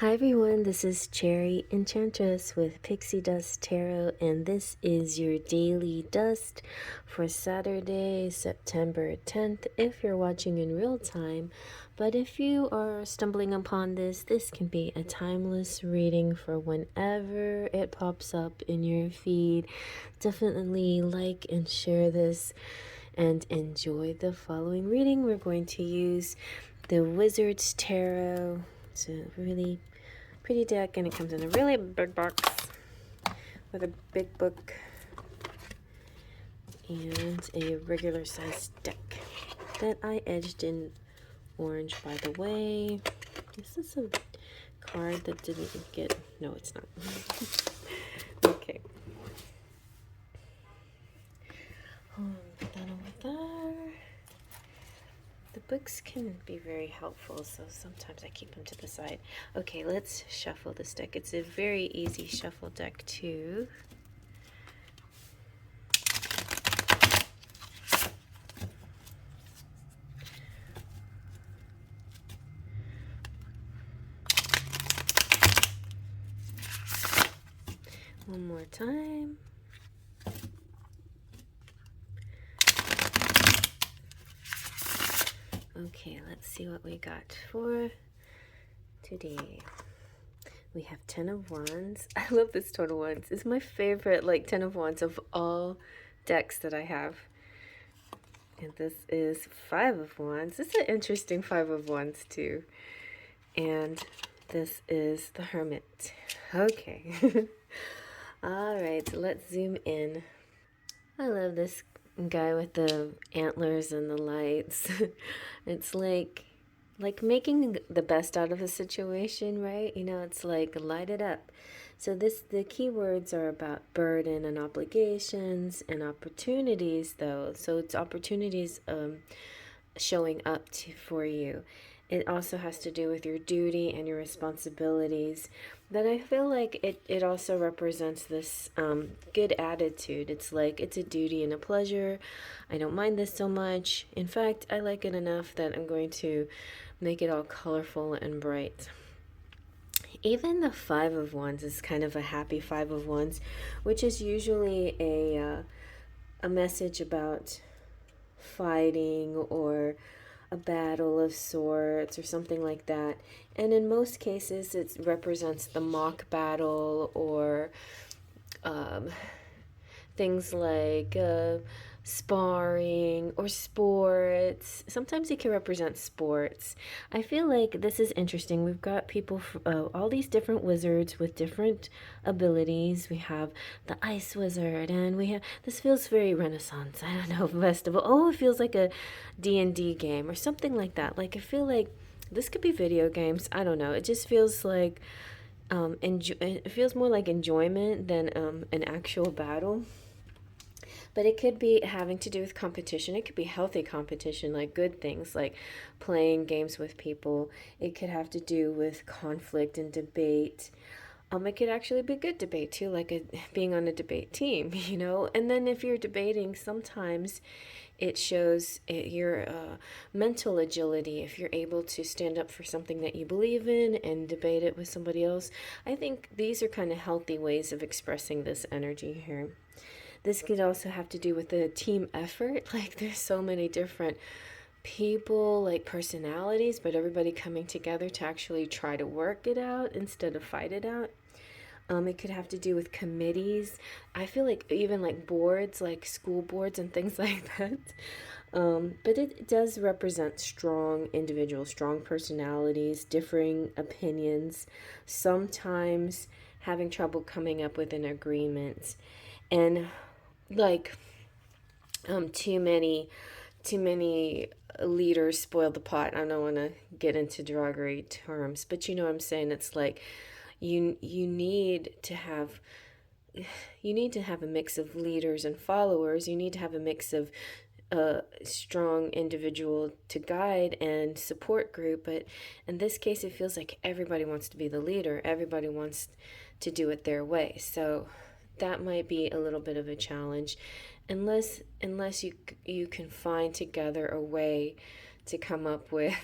Hi everyone, this is Cherry Enchantress with Pixie Dust Tarot, and this is your daily dust for Saturday, September 10th, if you're watching in real time. But if you are stumbling upon this can be a timeless reading for whenever it pops up in your feed. Definitely like and share this and enjoy the following reading. We're going to use the Wizard's Tarot. It's a really pretty deck, and it comes in a really big box with a big book and a regular sized deck that I edged in orange, by the way. Is this a card that didn't get... No, it's not. Okay. Put that over there. The books can be very helpful, so sometimes I keep them to the side. Okay, let's shuffle this deck. It's a very easy shuffle deck, too. One more time. Okay, let's see what we got for today. We have 10 of Wands. I love this Total Wands. It's my favorite, like, 10 of Wands of all decks that I have. And this is 5 of Wands. This is an interesting 5 of Wands, too. And this is the Hermit. Okay. All right, so let's zoom in. I love this guy with the antlers and the lights. It's like making the best out of a situation, right? You know, it's like light it up. So the keywords are about burden and obligations and opportunities, though. So it's opportunities showing up for you. It also has to do with your duty and your responsibilities. But I feel like it also represents this good attitude. It's like it's a duty and a pleasure. I don't mind this so much. In fact, I like it enough that I'm going to make it all colorful and bright. Even the 5 of Wands is kind of a happy 5 of Wands, which is usually a message about fighting or a battle of sorts or something like that. And in most cases, it represents the mock battle or things like sparring or sports. Sometimes it can represent sports. I feel like this is interesting. We've got people, all these different wizards with different abilities. We have the ice wizard, and we have, this feels very Renaissance. I don't know, festival. Oh, it feels like a D&D game or something like that. Like, I feel like this could be video games. I don't know. It just feels like, it feels more like enjoyment than an actual battle. But it could be having to do with competition. It could be healthy competition, like good things, like playing games with people. It could have to do with conflict and debate. It could actually be good debate too, like being on a debate team, you know. And then if you're debating, sometimes it shows your mental agility. If you're able to stand up for something that you believe in and debate it with somebody else, I think these are kind of healthy ways of expressing this energy here. This could also have to do with the team effort. Like, there's so many different people, like personalities, but everybody coming together to actually try to work it out instead of fight it out. It could have to do with committees. I feel like even like boards, like school boards and things like that. But it does represent strong individuals, strong personalities, differing opinions, sometimes having trouble coming up with an agreement. And like too many leaders spoil the pot. I don't want to get into derogatory terms, but you know what I'm saying. It's like you need to have a mix of leaders and followers. You need to have a mix of a strong individual to guide and support group. But in this case, it feels like everybody wants to be the leader. Everybody wants to do it their way. So that might be a little bit of a challenge, unless you can find together a way to come up with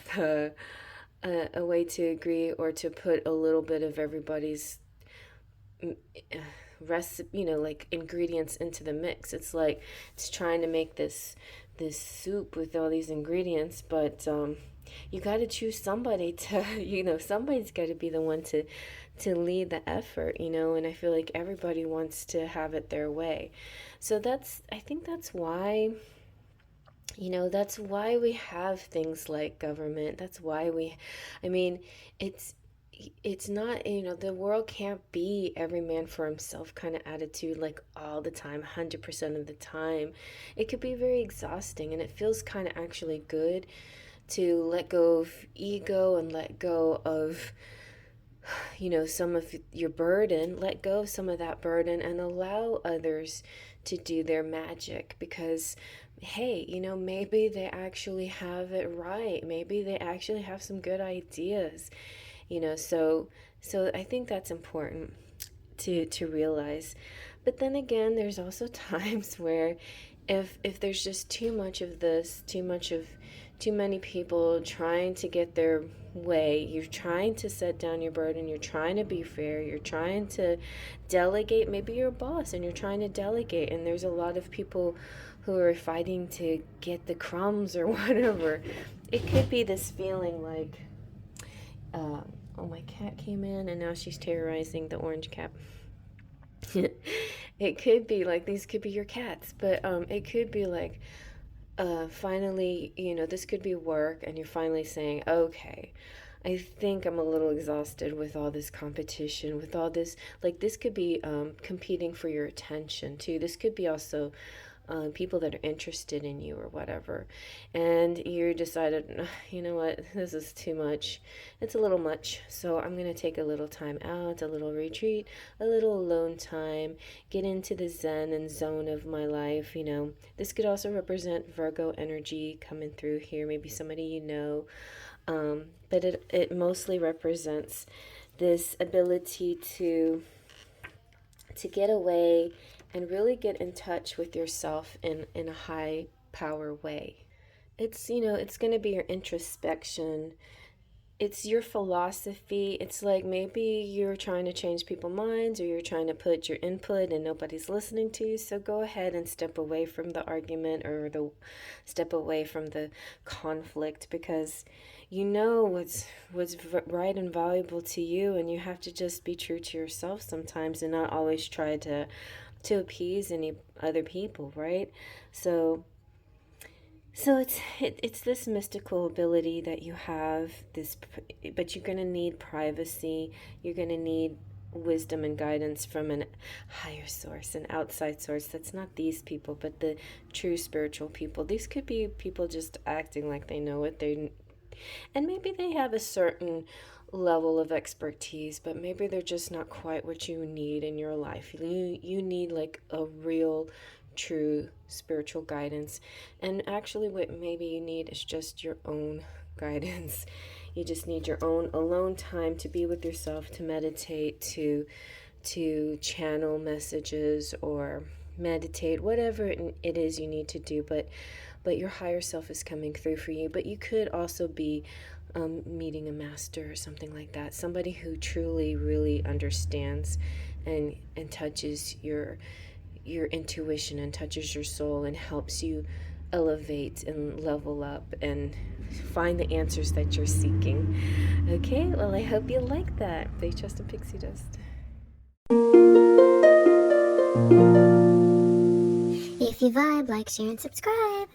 a way to agree or to put a little bit of everybody's recipe, like ingredients into the mix. It's like it's trying to make this soup with all these ingredients, but you got to choose somebody to, somebody's got to be the one to lead the effort, and I feel like everybody wants to have it their way. So I think that's why we have things like government. That's why I mean, it's it's not, the world can't be every man for himself kind of attitude like all the time, 100% of the time. It could be very exhausting, and it feels kind of actually good to let go of ego and let go of some of your burden, let go of some of that burden and allow others to do their magic, because hey, maybe they actually have it right. Maybe they actually have some good ideas. So I think that's important to realize. But then again, there's also times where if there's just too much of this, too many people trying to get their way, you're trying to set down your burden, you're trying to be fair, you're trying to delegate. Maybe you're a boss and you're trying to delegate, and there's a lot of people who are fighting to get the crumbs or whatever. It could be this feeling like, oh, my cat came in and now she's terrorizing the orange cap. It could be like these could be your cats, but it could be like, finally, this could be work, and you're finally saying, okay, I think I'm a little exhausted with all this competition, with all this. Like, this could be competing for your attention, too. This could be also people that are interested in you or whatever. And you decided, you know what, this is too much. It's a little much. So I'm going to take a little time out, a little retreat, a little alone time, get into the zen and zone of my life. This could also represent Virgo energy coming through here, maybe somebody but it mostly represents this ability to get away and really get in touch with yourself in a high power way. It's going to be your introspection. It's your philosophy. It's like maybe you're trying to change people's minds, or you're trying to put your input and nobody's listening to you. So go ahead and step away from the argument, or step away from the conflict, because what's right and valuable to you, and you have to just be true to yourself sometimes and not always try to appease any other people, right? So it's this mystical ability that you have, but you're going to need privacy. You're going to need wisdom and guidance from an higher source, an outside source. That's not these people, but the true spiritual people. These could be people just acting like they know what and maybe they have a certain level of expertise, but maybe they're just not quite what you need in your life. You need like a real true spiritual guidance. And actually what maybe you need is just your own guidance. You just need your own alone time to be with yourself, to meditate, to channel messages or meditate, whatever it is you need to do. But your higher self is coming through for you. But you could also be meeting a master or something like that, somebody who truly really understands and touches your intuition and touches your soul and helps you elevate and level up and find the answers that you're seeking. Okay, well, I hope you like that. They trust in Pixie Dust. If you vibe, like, share, and subscribe.